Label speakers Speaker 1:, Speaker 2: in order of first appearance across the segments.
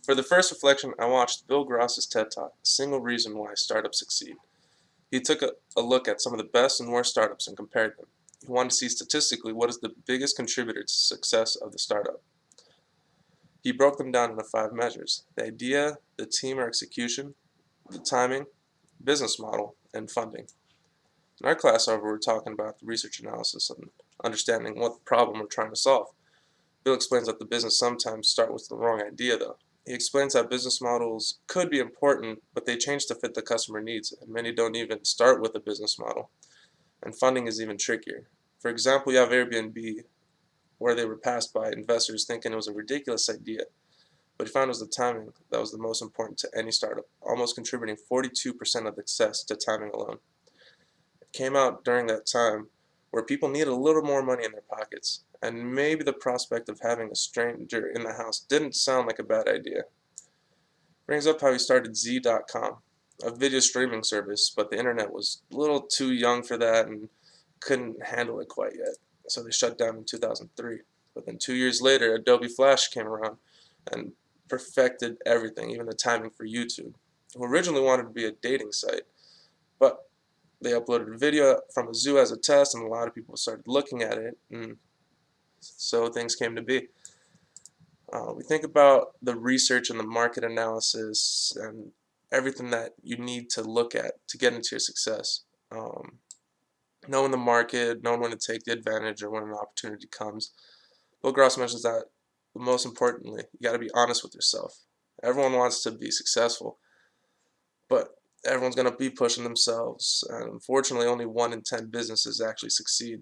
Speaker 1: For the first reflection, I watched Bill Gross's TED Talk, A Single Reason Why Startups Succeed. He took a look at some of the best and worst startups and compared them. He wanted to see statistically what is the biggest contributor to success of the startup. He broke them down into 5 measures: the idea, the team or execution, the timing, business model, and funding. In our class, however, we're talking about the research analysis and understanding what problem we're trying to solve. Bill explains that the business sometimes start with the wrong idea, though. He explains how business models could be important, but they change to fit the customer needs, and many don't even start with a business model. And funding is even trickier. For example, you have Airbnb, where they were passed by investors thinking it was a ridiculous idea, but he found it was the timing that was the most important to any startup, almost contributing 42% of the success to timing alone. It came out during that time where people needed a little more money in their pockets, and maybe the prospect of having a stranger in the house didn't sound like a bad idea. Brings up how he started Z.com, a video streaming service, but the internet was a little too young for that and couldn't handle it quite yet, so they shut down in 2003. But then 2 years later, Adobe Flash came around and perfected everything, even the timing for YouTube, who originally wanted to be a dating site, but they uploaded a video from a zoo as a test, and a lot of people started looking at it, and so things came to be. We think about the research and the market analysis and everything that you need to look at to get into your success. Um, Knowing the market, knowing when to take the advantage or when an opportunity comes. Bill Gross mentions that most importantly, you got to be honest with yourself. Everyone wants to be successful, but everyone's going to be pushing themselves, and unfortunately, only 1 in 10 businesses actually succeed.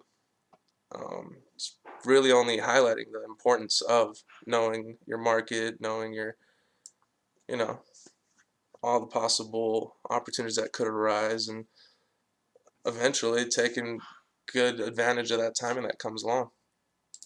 Speaker 1: It's really only highlighting the importance of knowing your market, knowing your, you know, all the possible opportunities that could arise, and eventually taking good advantage of that timing that comes along.